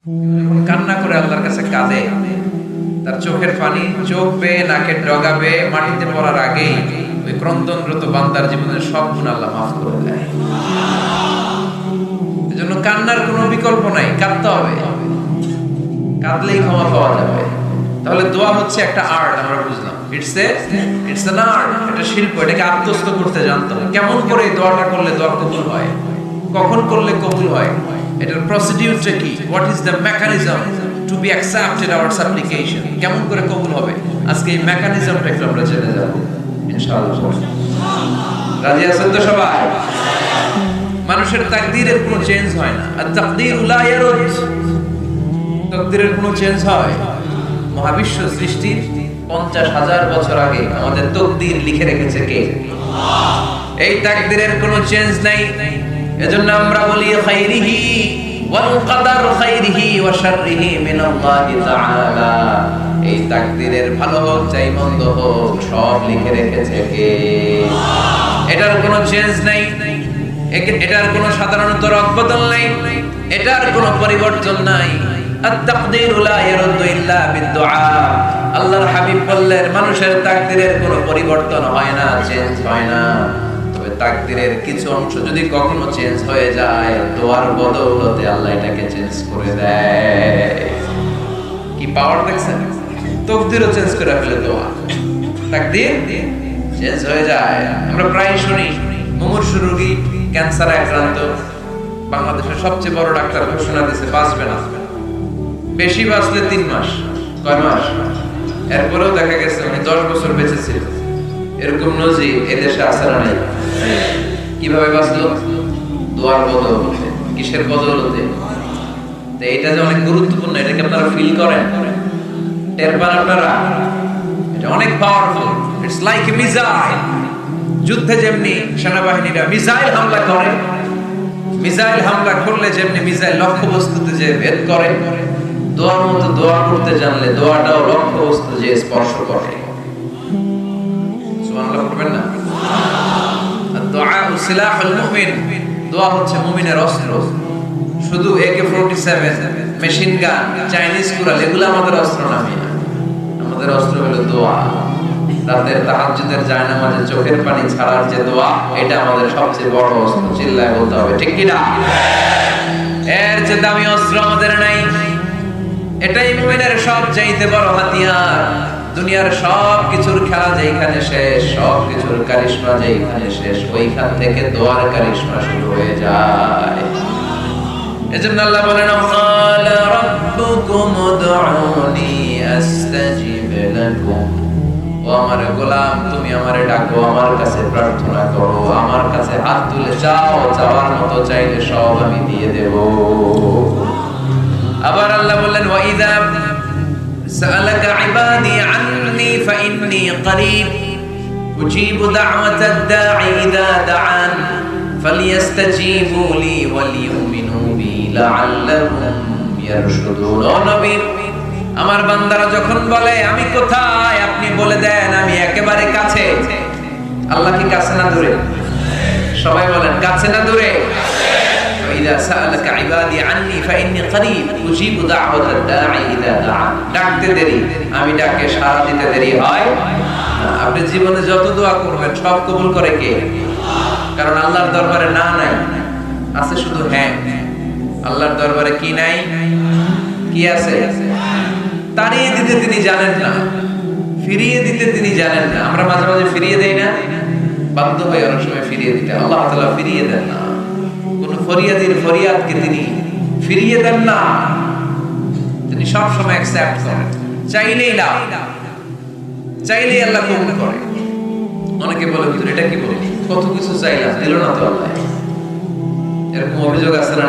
যখন কান্না করে আল্লাহর কাছে কাঁদে, তার চোখের পানি চোখ বেয়ে নাকের ডগা বেয়ে মাটিতে পড়ার আগেই ওই ক্রন্দনরত বান্দার জীবনের সব গুণ আল্লাহ মাফ করে দেয়। এজন্য কান্নার কোনো বিকল্প নাই, কাঁদতে হবে, কাঁদলেই ক্ষমা পাওয়া যাবে। তাহলে দোয়া হচ্ছে একটা আর্ট, আমরা বুঝলাম। ইটস এন আর্ট, এটা শিল্প, এটাকে আত্মস্থ করতে জানতে হবে। কেমন করে এই দোয়াটা করলে দোয়া কবুল হয়, কখন করলে কবুল হয়, এটার প্রসিডিউরটা কি, what is the mechanism two be accepted hour সাপ্লিকেশন, কেমন করে কবুল হবে, আজকে এই মেকানিজমটা একটু আমরা জেনে যাব ইনশাআল্লাহ। রাজি আছেন তো সবাই? মানুষের তাকদীরের কোনো চেঞ্জ হয় না। আর তাকদীর লা ইয়ারুদ, তাকদীরের কোনো চেঞ্জ হয়? মহাবিশ্ব সৃষ্টির 50,000 বছর আগে আমাদের তাকদীর লিখে রেখেছে কে? এই তাকদীরের কোনো চেঞ্জ নাই। এজন্য আমরা বলি খাইরিহি ওয়াল কদর খাইরিহি ওয়া শাররিহি মিনাল্লাহি তাআলা। এই তাকদীরের ভালো হোক চাই মন্দ হোক সব লিখে রেখেছে কে? এটার কোনো চেঞ্জ নাই, এটার কোনো সাধারণত রদবদল নাই, এটার কোনো পরিবর্তন নাই। আত-তাকদীরু লা ইয়ারুদ্দু ইল্লা বিদ-দুআ। আল্লাহর হাবিব বললেন মানুষের তাকদীরের কোনো পরিবর্তন হয় না, চেঞ্জ হয় না। তবে তাকদীরের কিছু অংশ যদি কখনো চেঞ্জ হয়ে যায়, দোয়ার বদৌলতে আল্লাহ এটাকে চেঞ্জ করে দেয়। কি পাওয়ার দেখছেন? তাকদীরও চেঞ্জ করে ফেলে দোয়া, তাকদীর চেঞ্জ হয়ে যায়। আমরা প্রায় শুনি মুমূর্ষু রোগী, ক্যান্সারে আক্রান্ত, বাংলাদেশের সবচেয়ে বড় ডাক্তার ঘোষণা দিয়েছে বাঁচবে না, বেশি বাঁচলে 3 মাস। কয় মাস? এরপরেও দেখা গেছে উনি 10 বছর বেঁচে ছিল। এরকম নজির এদেশে আছে না নাই? কিভাবে বাঁচলো? দোয়ার বদৌলতে। কিসের বদৌলতে? তো এটা যে অনেক গুরুত্বপূর্ণ, এটাকে আপনারা ফিল করেন, টের পান আপনারা? এটা অনেক powerful. It's like a missile. যুদ্ধে যেমনি সেনাবাহিনীরা মিসাইল হামলা করে, মিসাইল হামলা করলে যেমনি মিসাইল লক্ষ্যবস্তুতে যে ভেদ করে, দোয়ার মতো দোয়া করতে জানলে দোয়াটাও লক্ষ্যবস্তু যে স্পর্শ করে। সুবহানাল্লাহ পড়বেন না? দোয়া সিলাহুল মুমিন, দোয়া হচ্ছে মুমিনের অস্ত্র। শুধু AK-47, মেশিন গান, চাইনিজ কুড়াল এগুলো আমাদের অস্ত্র না। আমাদের অস্ত্র হলো দোয়া। রাতের তাহাজ্জুদের জায়নামাজে চোখের পানি ছাড়ার যে দোয়া, এটা আমাদের সবচেয়ে বড় অস্ত্র। চিল্লায় বলতে হবে ঠিক কি না? এর যে দামি অস্ত্র আমাদের নাই। এটাই মুমিনের সবচাইতে বড় হাতিয়ার। দুনিয়ার সব কিছুর খেলা যেখানে শেষ, সব কিছুর কারিশমা যেখানে শেষ, ওইখান থেকে দোয়ার কারিশমা শুরু হয়ে যায়। এজন্য আল্লাহ বলেন ক্বালা রাব্বুকুম উদউনি আস্তাজিব লাকুম। ও আমার গোলাম, তুমি আমারে ডাকো, আমার কাছে প্রার্থনা করো, আমার কাছে হাত তুলে চাও, চাওয়ার মতো চাইলে সব আমি দিয়ে দেব। আবার আল্লাহ বললেন ওয়া ইযা সাআলাকা ইবাদি আন্নী ফাইন্নী করিব উজিবু দাওয়াতাদ দাঈ ইযা দাআন ফালিয়াস্তাজিবু লি ওয়ালিউমিনু বি লাআল্লাহুম ইয়ারশুদুন। ও নবী, আমার বান্দারা যখন বলে আমি কোথায়, আপনি বলে দেন আমি একেবারে কাছে। আল্লাহ কি কাছে না দূরে? সবাই বলেন কাছে না দূরে? ইযা সাআলাকা ইবাদি আন্নী ফাইন্নী করিব উজিবু দাওয়াতাদ দাঈ ইযা দাআন। ডাকতে দেরি, আমি ডাকে সাড়া দিতে দেরি হয় না। আপনি জীবনে যত দোয়া করবেন সব কবুল করে কে? কারণ আল্লাহর দরবারে না নাই, আছে শুধু হ্যাঁ। আল্লাহর দরবারে কি নাই? কি আছে? তাড়িয়ে দিতে তিনি জানেন না, ফিরিয়ে দিতে তিনি জানেন না। আমরা মাঝে মাঝে ফিরিয়ে দেই না, বাধ্য হয়ে অনেক সময় ফিরিয়ে দিতে। আল্লাহ তাআলা ফিরিয়ে দেন না, কোন ফরিয়াদির ফরিয়াদকে তিনি ফিরিয়ে দেন না। তিনি সব সময় অ্যাকসেপ্ট করেন, চাইলেই লাভ, চাইলেই আল্লাহ কবুল করে। অনেকে বলে হুজুর এটা কি বলেন, কত কিছু চাইলাম দিল না তো আল্লাহ। এরকম অভিযোগ আছে না?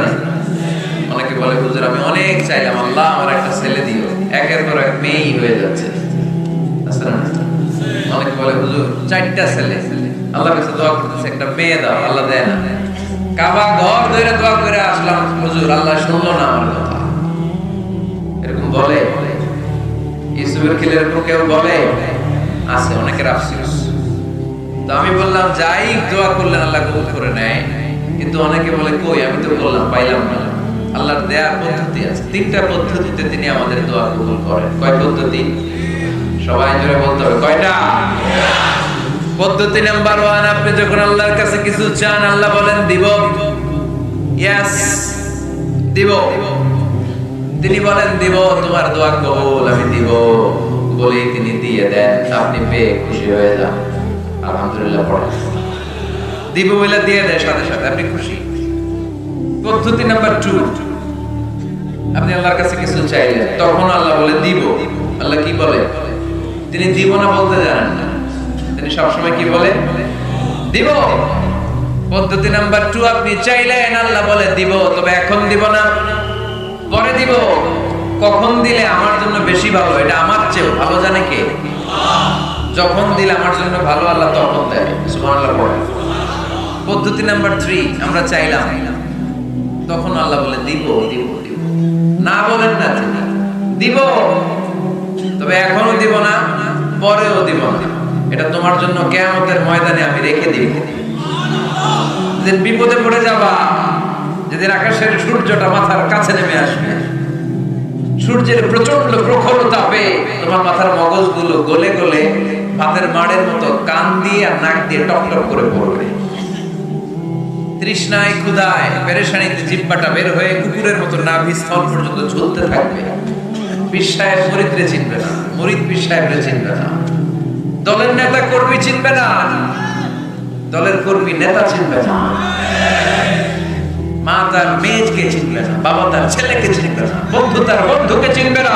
অনেকে বলে হুজুর আমি অনেক চাইলাম, আল্লাহ আমার একটা ছেলে দিও, একের পর এক মেয়েই হয়ে যাচ্ছে। অনেকে বলে হুজুর 4টা ছেলে, আল্লাহর কাছে দোয়া করতেছে একটা মেয়ে দাও, আল্লাহ দেয় না। কাবা ঘর ধরে দোয়া করে আসলাম, হুজুর আল্লাহ শুনলো না আমার কথা। এরকম বলে? ইসুফের খিলের এরকম কেউ বলে? আছে, অনেকের আফসোস। তো আমি বললাম যাই দোয়া করলেন আল্লাহ কবুল করে নেয়, কিন্তু অনেকে বলে কই আমি তো বললাম পাইলাম না। আল্লাহর দেয়ার পদ্ধতি আছে, তিনটা পদ্ধতিতে তিনি আমাদের দোয়া কবুল করেন। কয় পদ্ধতি? সবাই জোরে বলতে হবে, কয়টা? পদ্ধতি নাম্বার 1, আপনি যখন আল্লাহর কাছে কিছু চান, আল্লাহ বলেন দিব, ইয়েস দিব। তিনি বলেন দিব, তোমার দোয়া কবুল, আমি দিব বলেই তিনি দিয়ে দেন। আপনি পেয়ে খুশি হয়ে যান, আলহামদুলিল্লাহ পড়েন। দিব বলে দিয়ে দেয় সাথে সাথে, আপনি খুশি। পদ্ধতি নাম্বার 2, আপনি আল্লাহর কাছে কিছু চাইলেন, তখন আল্লাহ বলে দিব। আল্লাহ কি বলে? তিনি দিব না বলতে জানেন না, তিনি সবসময় কি বলে? দিব। পদ্ধতি নাম্বার 2, আপনি চাইলেন, আল্লাহ বলে দিব, তবে এখন দিব না, পরে দিব। কখন দিলে আমার জন্য বেশি ভালো, এটা আমার চেয়ে ভালো জানে কে? যখন দিলে আমার জন্য ভালো, আল্লাহ তখন দেয়। সুবহানাল্লাহ পড়ে। পদ্ধতি নাম্বার 3, আমরা চাইলাম, তখন আল্লাহ বলে দিব দিব দিব। না বলেন না, তিনি দিব, তবে এখনো দিব না, পরেও দিব না। এটা তোমার জন্য কিয়ামতের ময়দানে আমি রেখে দিব। যেদিন বিপদে পড়ে যাবা, যেদিন আকাশের সূর্যটা মাথার কাছে নেমে আসবে, সূর্যের প্রচন্ড প্রখর তাপে তোমার মাথার মগজগুলো গলে গলে ভাতের মাড়ের মতো কান দিয়ে আর নাক দিয়ে টপ টপ করে পড়বে। তৃষ্ণায় ক্ষুধায় পেরেশানিতে জিহ্বাটা বের হয়ে কুকুরের মতো নাভি স্থল পর্যন্ত ঝুলতে থাকবে। পীর সাহেব মুরিদরে চিনবে না, মুরিদ পীর সাহেবরে চিনবে না, দলের নেতা কর্মী চিনবে না, দলের কর্মী নেতা চিনবে না, মা তার মেয়েকে চিনবে না, বাবা তার ছেলেকে চিনবে না, বন্ধু তার বন্ধুকে চিনবে না।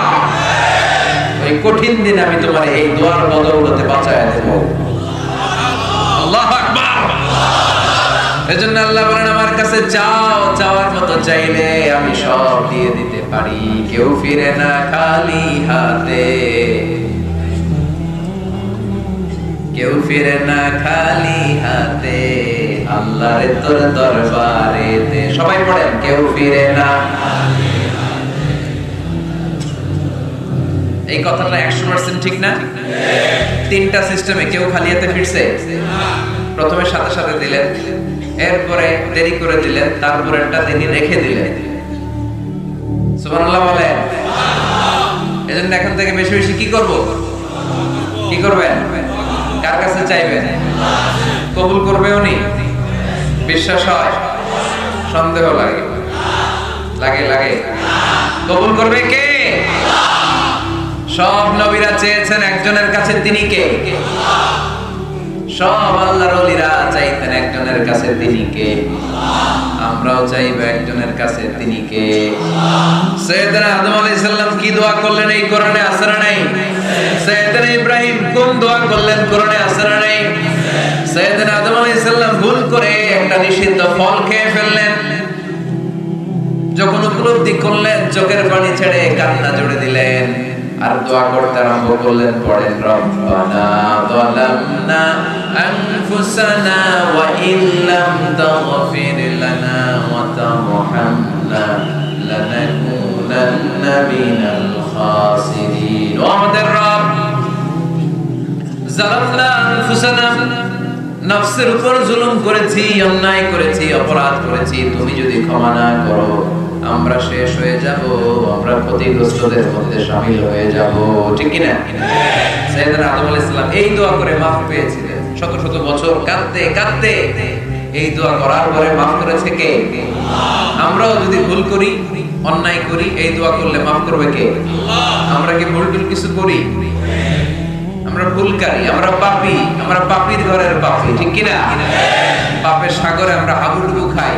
ওই কঠিন দিন আমি তোমার এই দোয়ার বদৌলতে বাঁচায় দেব। আল্লাহু আকবার। এজন্য আল্লাহ বলেন, আমার কাছে চাও, চাওয়ার মতো চাইলে আমি সব দিয়ে দিতে পারি। কেউ ফিরে না খালি হাতে, কেউ ফিরে না খালি হাতে, আল্লাহর তোর দরবারেতে। সবাই পড়েন, কেউ ফিরে না। এই কথাটা 100% ঠিক না? তিনটা সিস্টেমে কেউ খালি হাতে ফিরছে? প্রথমে সাথে সাথে দিলেন, এরপরে দেরি করে দিলেন, তারপরেরটা তিনি রেখে দিলেন। সুবহানাল্লাহ বলেন। এজন্য এখন থেকে বেশি বেশি কি করব? কি করবেন? কার কাছে চাইবেন? কবুল করবে উনি? বিশ্বাস হয়? সন্দেহ লাগে? লাগে লাগে? কবুল করবে কে? সব নবীরা চেয়েছেন একজনের কাছে, তিনি কে? সব আল্লাহর ওলিরা চাইতেন একজনের কাছে, তিনি কে? আমরাও চাইব একজনের কাছে, তিনি কে? সাইয়েদনা আদম আলাইহিস সালাম কি দোয়া করলেন এই কোরআনে আছে না নাই? সাইয়েদনা ইব্রাহিম কোন দোয়া করলেন কোরআনে আছে না নাই? সাইয়েদনা আদম আলাইহিস সালাম ভুল করে একটা নিষিদ্ধ ফল খেয়ে ফেললেন, যখন উপলব্ধি করলেন চোখের পানি ছেড়ে কান্না জুড়ে দিলেন আর দোয়া করতে আরম্ভ করলেন। পড়েন, রব্বানা যালামনা আনফুসানা ওয়া ইল্লাম তাগফির লানা ওয়া তারহামনা লানাকুনান্না মিনাল খাসিরিন। ও আমাদের রব, যালামনা আনফুসানা, নফসের উপর জুলুম করেছি, অন্যায় করেছি, অপরাধ করেছি, তুমি যদি ক্ষমা না করো আমরা শেষ হয়ে যাব, আমরা ক্ষতিগ্রস্তদের মধ্যে শামিল হয়ে যাব। ঠিক কি না? সাইয়েদনা আদম আলাইহিস সালাম এই দোয়া করে মাফ পেয়েছিলেন। শত শত বছর কাঁদতে কাঁদতে এই দোয়া করার পরে মাফ করেছে কে? আমরাও যদি ভুল করি, অন্যায় করি, এই দোয়া করলে মাফ করবে কে? আমরা কি ভুল টুল কিছু করি? আমরা ভুলকারী, আমরা পাপী, আমরা পাপীর ঘরের পাপী। ঠিক কি না? পাপের সাগরে আমরা হাবুডুবু খাই,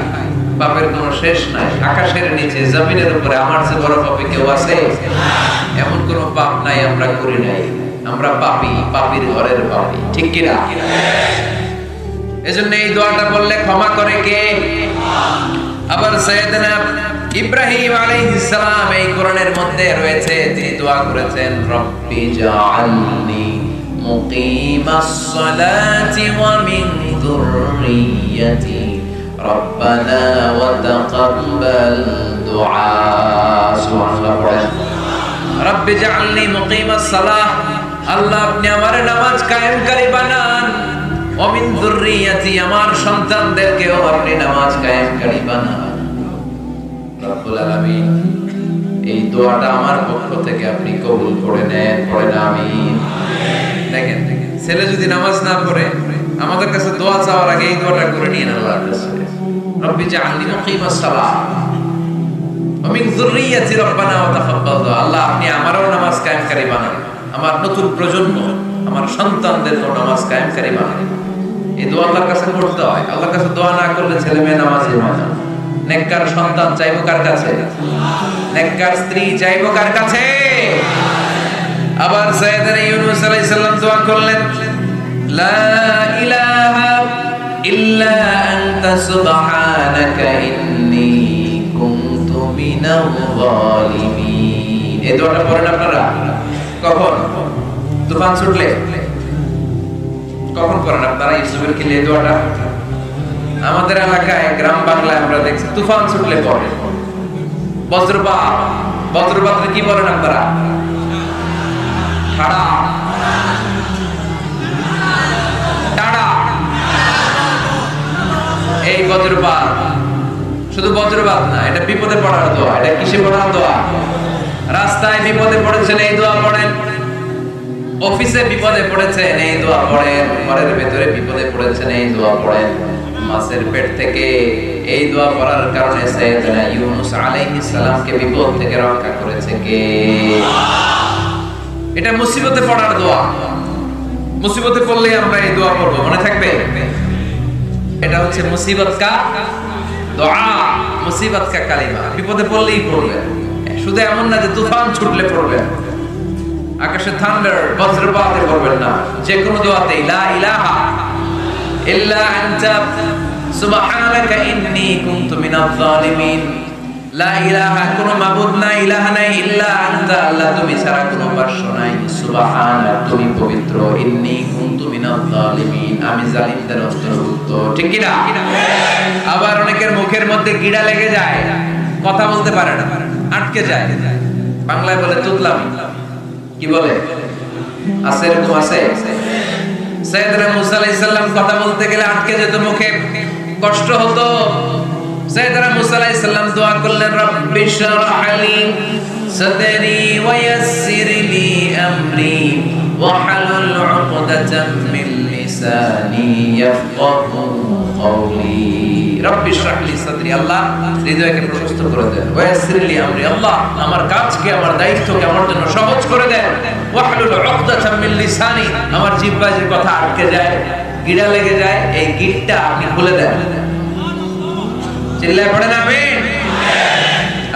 পাপের কোনো শেষ নাই। আকাশের নিচে, জমিনের উপরে আমার চেয়ে বড় পাপী কেউ আছে? এমন কোনো পাপ নাই আমরা করি নাই। আমরা পাপী, পাপীর ঘরের পাপী। ঠিক কি না? এজন্য এই দোয়াটা বললে ক্ষমা করে কে? আবার সাইয়েদনা ইব্রাহিম আলাইহিস সালাম এই কোরআনের মধ্যে রয়েছে, তিনি দোয়া করেছেন, রব্বি জাআলনি মুকিমাস সালাতি ওয়া মিন যুররিয়্যাতি রব্বানা ওয়া তাকাব্বাল দুআ। সুবহানাল্লাহ পড়েন, রব্বি জাআলনি মুকিমাস সালাহ, আল্লাহ আপনি আমার নামাজ কায়েমকারী বানান, ওয়া মিন যুররিয়্যাতি, আমার সন্তানদেরকেও আপনি নামাজ কায়েমকারী বানান। রব্বুল রব্বুল আলামিন এই দোয়াটা আমার পক্ষ থেকে আপনি কবুল করে নেন, পড়েন আমিন। দেখেন ছেলে যদি নামাজ না পড়ে আমাদের কাছে দোয়া চাওয়ার আগে এই দোয়াটা করে নিয়ে আল্লাহর কাছে, রব্বি জাআলনি মুকিমাস সালাহ ওয়া মিন যুররিয়াতি রব্বানা ওয়া তাকাব্বাল দুআ। আল্লাহ আপনি আমারও নামাজ কায়েমকারী বানান, আমার নতুন প্রজন্ম, আমার সন্তানদেরও নামাজ কায়েমকারী বানান। এই দোয়া আল্লাহর কাছে করতে হয়। আল্লাহর কাছে দোয়া না করলে ছেলে মেয়ে নামাজি হয় না। নেককার সন্তান চাইবো কার কাছে? নেককার স্ত্রী চাইবো কার কাছে? আবার সাইয়েদনা ইউনূস আলাইহিস সালাম দোয়া করলেন, লা ইলাহা ইল্লা আনতা সুবহানাকা ইন্নী কুনতু মিনাল যালিমিন। এই দোয়াটা পড়েন আপনারা কখন? তুফান ছুটলে। কখন করেন আপনারা ইউসুফের কিলে এই দোয়াটা? আমাদের এলাকায় গ্রাম বাংলায় আমরা দেখছি তুফান ছুটলে পড়ে। বজ্রপাত, বজ্রপাতে কি বলেন আপনারা? ঠাড়া টাড়া। এই বজ্রপাত শুধু বজ্রপাত না, এটা বিপদে পড়ার দোয়া। এটা কিসে পড়ার দোয়া? রাস্তায় বিপদে পড়েছেন এই দোয়া পড়েন, অফিসে বিপদে পড়েছেন এই দোয়া পড়েন, ঘরের ভেতরে বিপদে পড়েছেন এই দোয়া পড়েন। মাছের পেট থেকে এই দোয়া পড়ার কারণে সাইয়েদনা ইউনূস আলাইহিস সালামকে বিপদ থেকে রক্ষা করেছে কে? এটা মুসিবতে পড়ার দোয়া। মুসিবতে পড়লে আমরা এই দোয়া পড়ব, মনে থাকবে? এটা হচ্ছে মুসিবত কা দোয়া, মুসিবত কা কালিমা। বিপদে পড়লেই পড়বেন, শুধু এমন না যে তুফান ছুটলে পড়বেন, আকাশে থান্ডার বজ্রপাতে পড়বেন না। যে কোনো দোয়াতে লা ইলাহা ইল্লা আনতা সুবহানাকা ইন্নী কুনতু মিনাজ জালিমিন। লা ইলাহা, কোনো মাবুদ নাই, ইলাহা নাই, ইল্লা আনতা, আল্লাহ তুমি ছাড়া কোনো উপাস্য নাই, সুবহানাক তুমি পবিত্র, ইন্নী কুনতু মিনাজ জালিমিন আমি জালিমদের অন্তর্ভুক্ত। ঠিক কি না? আবার অনেকের মুখের মধ্যে গিড়া লেগে যায়, কথা বলতে পারে না, আটকে যায়। বাংলায় বলে তুতলামি। কি বলে? আছে এরকম আছে? সাইয়েদনা মূসা আলাইহিস সালাম কথা বলতে গেলে আটকে যেত, মুখে কষ্ট হতো। সাইয়েদনা মূসা আলাইহিস সালাম দোয়া করলেন, রব্বি শরহ লি সাদরি ওয়া ইয়াসসির লি আমরি ওয়া হালুল উকদাতাম মিন লিসানি ইয়াফকাহু কওলি। রব্বি শরহ লি সাদরি, আল্লাহ হৃদয়কে প্রশস্ত করে দেন। ওয়া ইয়াসসির লি আমরি, আল্লাহ আমার কাজকে, আমার দায়িত্বকে আমার জন্য সহজ করে দেন। ওয়া হালুল উকদাতাম মিন লিসানি, আমার জিহ্বায় যে কথা আটকে যায়, গিড়া লেগে যায়, এই গিটটা আপনি খুলে দেন। চিল্লায় পড়েন আমিন।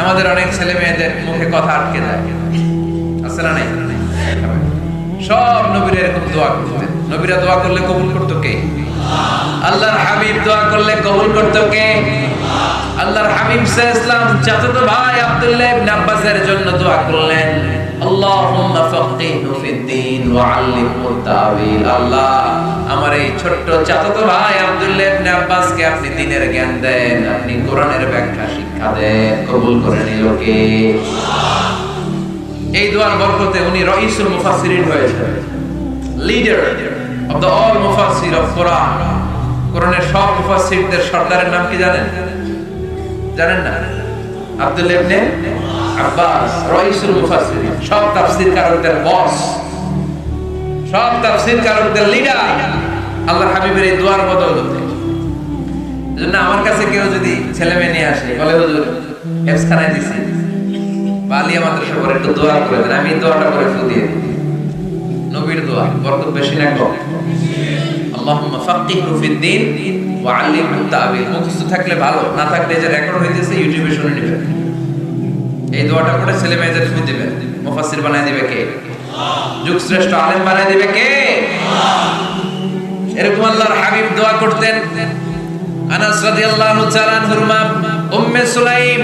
আমাদের অনেক ছেলে মেয়েদের মুখে কথা আটকে যায়, আছে না নাই? সব নবীরা এরকম দোয়া করতেন। নবীরা দোয়া করলে কবুল করতো কে? আল্লাহর হাবিব দোয়া করলে কবুল করতো কে? আল্লাহর হাবিব সাল্লাল্লাহু আলাইহি ওয়াসাল্লাম চাচাতো ভাই আব্দুল্লাহ ইবনে আব্বাসের জন্য দোয়া করলেন, আল্লাহুম্মা ফাক্কিহু ফিদ-দীন ওয়া আল্লিমহু তা'ওয়িল। আল্লাহ আমার এই ছোট্ট চাচাতো ভাই আব্দুল্লাহ ইবনে আব্বাসকে আপনি দ্বীনের জ্ঞান দেন, আপনি কোরআনের ব্যাখ্যা শিক্ষা দেন। কবুল করে নিল কে? এই দোয়ার বরকতে উনি রাইসুল মুফাসসিরিন হয়েছেন, লিডার অফ দ্য অল মুফাসসির অফ কোরআন। কোরআনের সব মুফাসসিরদের সর্দারের নাম কি জানেন? জানেন না? আব্দুল্লাহ ইবনে আব্বাস রাইসুল মুফাসসিরিন, সব তাফসীরকারকদের বস, সব তাফসীরকারকদের লিডার। আল্লাহর হাবিবের এই দোয়ার বদৌলতে। এজন্য আমার কাছে কেউ যদি ছেলে মেয়ে নিয়ে আসে, বলে হুজুর হেফজখানায় দিছি, বালিয়া মাদ্রাসা করে একটু দোয়া করে দেন, আমি দোয়াটা করে ফু দিয়ে দিই। নবীর দোয়া বরকত বেশি না কম? আল্লাহুম্মা ফাক্কিহু ফিদ-দীন ওয়া আল্লিমহু তা'ওয়িল। মুখস্থ থাকলে ভালো, না থাকলে যে রেকর্ড হইতেছে ইউটিউবে শুনে নেবেন। এই দোয়াটা পড়ে ছেলে মেয়েদের ফু দিবেন। মুফাসসির বানায় দিবে কে? যুগ শ্রেষ্ঠ আলেম বানায় দিবে কে? এরকম আল্লাহর হাবিব দোয়া করতেন। আনাস রাদিয়াল্লাহু তাআলা আনহুর মা উম্মে সুলাইম,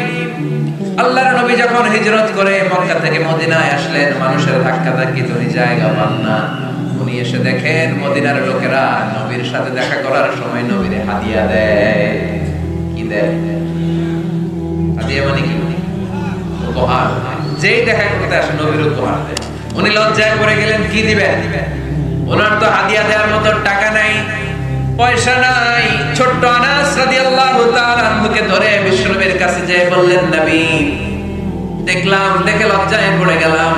আল্লাহর নবী যখন হিজরত করে মক্কা থেকে মদিনায় আসলেন, মানুষের ধাক্কাধাক্কি তো জায়গা পান না। উনি এসে দেখেন মদিনার লোকেরা নবীর সাথে দেখা করার সময় নবীরে হাদিয়া দেয়। কি দেয়? হাদিয়া মানে কি? উপহার। যেই দেখা করতে আসে নবীর উপহার দেয়। উনি লজ্জায় পড়ে গেলেন, কি দিবেন? ওনার তো হাদিয়া দেওয়ার মতো টাকা নাই, পয়সা নাই। ছোট্ট আনাস রাদিয়াল্লাহু তাআলা আনহুকে ধরে বিশ্বনবীর কাছে যেয়ে বললেন, নবী দেখলাম, দেখে লজ্জায় পড়ে গেলাম,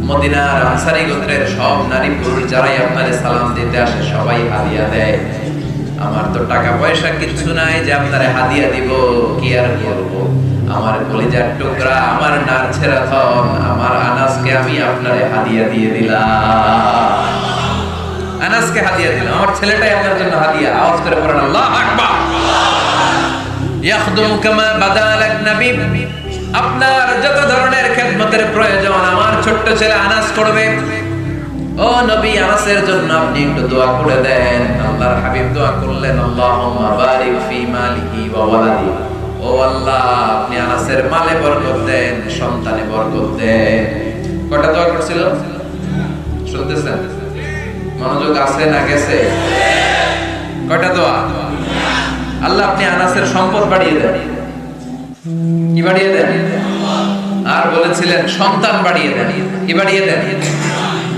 মদিনার আনসারী গোত্রের সব নারী পুরুষ যারাই আপনারে সালাম দিতে আসে সবাই হাদিয়া দেয়। আমার তো টাকা পয়সা কিছু নাই যে আপনারে হাদিয়া দিব, কি আর করব। আমার কলিজার টুকরা, আমার নার ছেঁড়া ধন, আমার আনাসকে আমি আপনারে হাদিয়া দিয়ে দিলাম। আনাসকে হাদিয়া দিলাম, আমার ছেলেটাই আপনার জন্য হাদিয়া। আওয়াজ করে পড়েন আল্লাহু আকবার। ইয়াখদুমু কামা বাদালাক নবী, আপনার যত ধরনের খেদমতের প্রয়োজন আমার ছোট্ট ছেলে আনাস করবে। ও নবী, আনাসের জন্য আপনি একটু দোয়া করে দেন। আল্লাহর হাবিব দোয়া করলেন, আল্লাহুম্মা বারিক ফি মালিহি ওয়া ওয়ালাদি। ও আল্লাহ, আপনি আনাসের মালে বরকত দেন, সন্তানে বরকত দেন। কয়টা দোয়া করছিল শুনতেছেন? মনোযোগ আছে না গেছে? কয়টা দোয়া? আল্লাহ আপনি আনাসের সম্পদ বাড়িয়ে দেন। কি বাড়িয়ে দেন? আর বলেছিলেন সন্তান বাড়িয়ে দেন। কি বাড়িয়ে দেন?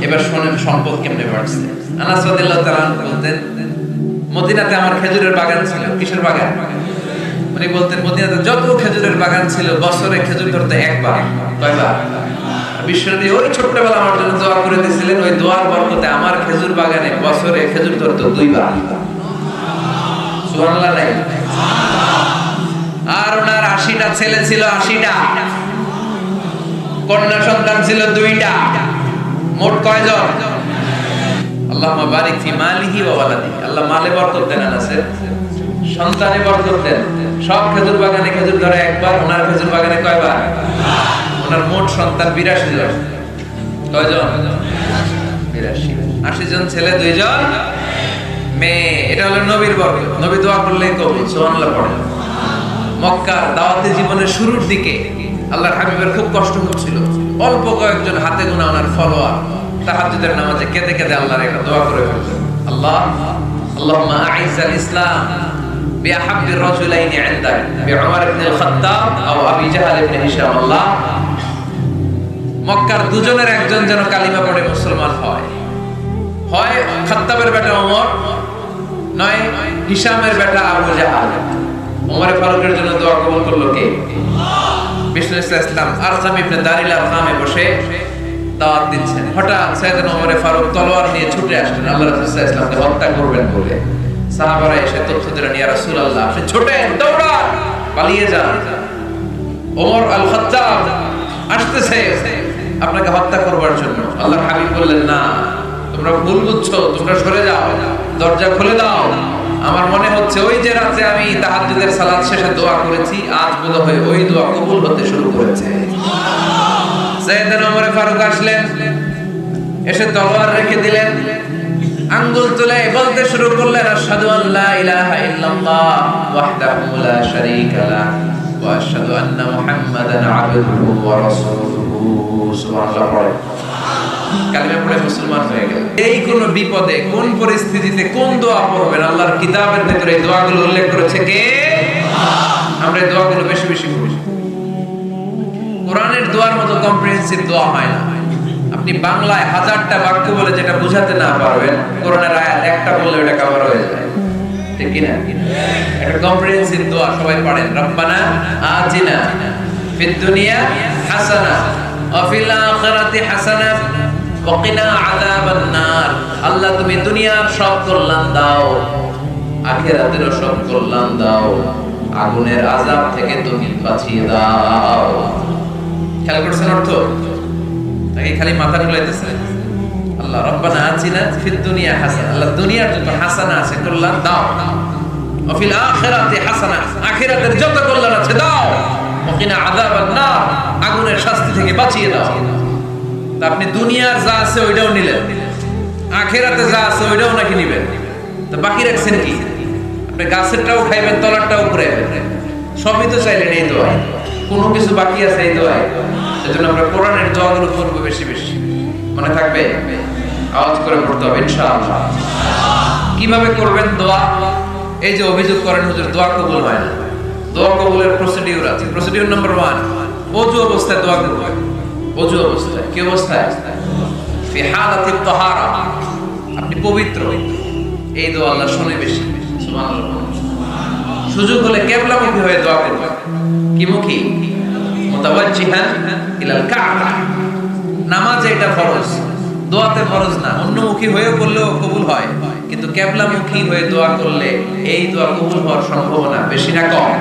এবার শোনেন সম্পদ কেমনে বাড়ছে। আনাস রাদিয়াল্লাহু তাআলা বলতেন, মদিনাতে আমার খেজুরের বাগান ছিল। কিসের বাগান? উনি বলতেন মদিনাতে যত খেজুরের বাগান ছিল বছরে খেজুর ধরতে একবার। কয়বার? বিশ্বনবী ওই ছোট্টবেলা আমার জন্য দোয়া করে দিয়েছিলেন, ওই দোয়ার বরকতে আমার খেজুর বাগানে বছরে খেজুর ধরতো 2 বার। সুবহানাল্লাহ নাই? আর ওনার 80টা ছেলে ছিল, 80টা কন্যা সন্তান ছিল 2টা। মোট কয়জন? আল্লাহুম্মা বারিক ফি মালিহি ওয়া ওয়ালাদি। আল্লাহ মালে বরকত দেন, আনাসের সন্তানে বরকত দেন। সব খেজুর বাগানে খেজুর ধরে একবার, ওনার খেজুর বাগানে কয়বার? ওনার মোট সন্তান 82 জন। কয়জন? 82। 80 জন ছেলে, 2 জন মেয়ে। এটা হলো নবীর বরকত। নবী দোয়া করলেই কবুল। সুবহানাল্লাহ পড়েন। মক্কার দাওয়াতি জীবনের শুরুর দিকে আল্লাহর হাবিবের খুব কষ্ট হচ্ছিল। অল্প কয়েকজন হাতে গোনা ওনার ফলোয়ার তাহাজ্জুদের নামাজে কেঁদে কেঁদে আল্লাহর একটা দোয়া করে ফেললেন, আল্লাহুম্মা আইজ্জাল ইসলাম বিআহাব্বির রাজুলাইনি ইনদাক বিউমর ইবনে আল-খাত্তাব আও আবি জাহল ইবনে হিশাম। আল্লাহ, মক্কার দুজনের একজন যেন কালিমা পড়ে মুসলমান হয়। হয় খাত্তাবের বেটা ওমর, নয় হিশামের বেটা আবু জাহল। ওমর ফারুকের জন্য দোয়া কবুল করলো কে? বিষ্ণু ইসলাম আরজাম ইবনে দারিল আরকামে বসে দাওয়াত দিচ্ছেন। হঠাৎ সাইয়েদনা ওমর ফারুক তলোয়ার নিয়ে ছুটে আসলেন আল্লাহ রাসূল সাল্লাল্লাহু আলাইহি ওয়াসাল্লামকে হত্যা করবেন বলে। সাহাবারা এসে তথ্য দিলেন, ইয়া রাসূলুল্লাহ, আপনি ছোটেন, দৌড়ান, পালিয়ে যান। ওমর আল খাত্তাব আসতেছে আপনাকে হত্যা করবার জন্য। আল্লাহর হাবিব বললেন, না, তোমরা ভুল বুঝছো, তোমরা সরে যাও, দরজা খুলে দাও। আমার মনে হচ্ছে ওই যে রাতে আমি তাহাজ্জুদের সালাত শেষে দোয়া করেছি, আজ বোধহয় ওই দোয়া কবুল হতে শুরু করেছে। সাইয়েদনা ওমর ফারুক আসলেন, এসে তলোয়ার রেখে দিলেন, আঙ্গুল তুলে বলতে শুরু করলেন, আশহাদু আল্লা ইলাহা ইল্লাল্লাহ ওয়াহদাহু লা শারীকা লাহ ওয়া আশহাদু আন্না মুহাম্মাদান আবদুহু ওয়া রাসূলুহু। সুবহানাল্লাহ। কালিমা পড়ে মুসলমান হয়ে গেল। এই কোন বিপদে, কোন পরিস্থিতিতে কোন দোয়া পড়বেন, আল্লাহর কিতাবের ভিতরে এই দোয়াগুলো উল্লেখ করেছে কে? আমরা এই দোয়াগুলো বেশি বেশি পড়ি। কোরআনের দোয়ার মতো কম্প্রিহেনসিভ দোয়া হয় না। আপনি বাংলায় 1000টা বাক্য বলে যেটা বুঝাতে না পারবেন, কোরআনের আয়াত একটা বললে ওটা কভার হয়ে যায়। ঠিক কি না? একটা কম্প্রিহেনসিভ দোয়া সবাই পড়েন, রব্বানা আতিনা ফিদ দুনিয়া হাসানা ওয়া ফিল আখিরাতি হাসানা ওয়া কিনা আযাবান নার। আল্লাহ, তুমি দুনিয়ার সব কল্যাণ দাও, আখিরাতেরও সব কল্যাণ দাও, আগুনের আযাব থেকে তুমি বাঁচিয়ে দাও। খেয়াল করছেন অর্থ? নাকি খালি মাথা ঢুলাইতেছে? আল্লাহ, রব্বানা আতিনা ফিদ দুনিয়া হাসানা, আল্লাহ দুনিয়ার যত হাসানা আছে কল্যাণ দাও, ওয়া ফিল আখিরাতি হাসানা, আখিরাতের যত কল্যাণ আছে দাও, ওয়া কিনা আযাবান নার, আগুনের শাস্তি থেকে বাঁচিয়ে দাও। তা আপনি দুনিয়ার যা আছে ওইটাও নিলেন, আখিরাতে যা আছে ওইটাও নাকি নিবেন, তো বাকি রাখছেন কি? আপনি গাছেরটাও খাইবেন, তলারটাও ঘুরাইবেন, সবই তো চাইলেন এই দোয়ায়, কোনো কিছু বাকি আছে এই দোয়ায়? সেজন্য আমরা কোরআনের দোয়াগুলো করবো বেশি বেশি। মনে থাকবে? আওয়াজ করে পড়তে হবে ইনশাআল্লাহ। কিভাবে করবেন দোয়া? এই যে অভিযোগ করেন হুজুর দোয়া কবুল হয় না, দোয়া কবুলের প্রসিডিউর আছে। প্রসিডিউর নাম্বার 1, ওযু অবস্থায় দোয়া করবেন। ওযু অবস্থায়, কি অবস্থায়? ফি হালাতিত তাহারা, আপনি পবিত্র। এই দোয়া আল্লাহ শুনে বেশি। সুবহানাল্লাহ। সুযোগ হলে কিবলামুখী হয়ে দোয়া করবে। কি মুখী? মুতাওয়াজ্জিহান ইলাল কাবা। নামাজে এটা ফরজ, দোয়াতে ফরজ না। অন্যমুখী হয়ে করলেও কবুল হয়, কিন্তু কিবলামুখী হয়ে দোয়া করলে এই দোয়া কবুল হওয়ার সম্ভাবনা বেশি না কম?